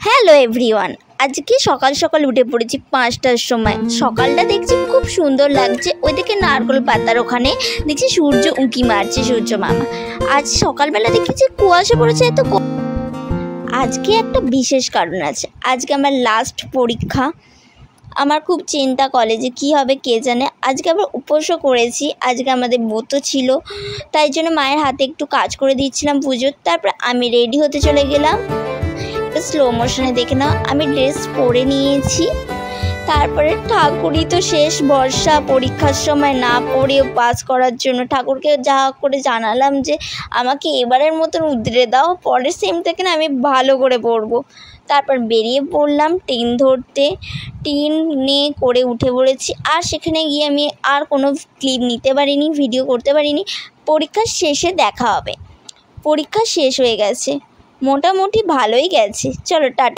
Hello everyone, আজকে সকাল সকাল উঠে পড়েছি 5টার সময়। সকালটা দেখছি খুব সুন্দর লাগছে। ওইদিকে নারকেল পাতার ওখানে দেখছি সূর্য উঁকি মারছে, সূর্য মামা। আজ সকালবেলা দেখেছি কুয়াশা পড়েছে এত। আজকে একটা বিশেষ কারণ আছে, আজকে আমার লাস্ট পরীক্ষা। আমার খুব চিন্তা কলেজে কী হবে কে জানে। আজকে আবার উপোসও করেছি, আজকে আমাদের ব্রত ছিল, তাই জন্য মায়ের হাতে একটু কাজ করে দিচ্ছিলাম পুজোর। তারপর আমি রেডি হতে চলে গেলাম। স্লো মোশনে দেখে নাও, আমি ড্রেস পরে নিয়েছি। তারপরে ঠাকুরই তো শেষ ভরসা, পরীক্ষার সময় না পড়েও পাস করার জন্য ঠাকুরকে যা করে জানালাম যে আমাকে এবারের মতন উদ্রে দাও, পরের সেম থেকে না আমি ভালো করে পড়বো। তারপর বেরিয়ে পড়লাম ট্রেন ধরতে। ট্রেন নিয়ে করে উঠে পড়েছি। আর সেখানে গিয়ে আমি আর কোনো ক্লিপ নিতে পারিনি, ভিডিও করতে পারিনি। পরীক্ষার শেষে দেখা হবে। পরীক্ষা শেষ হয়ে গেছে, মোটামুটি ভালোই গেছে। চলো টাটা।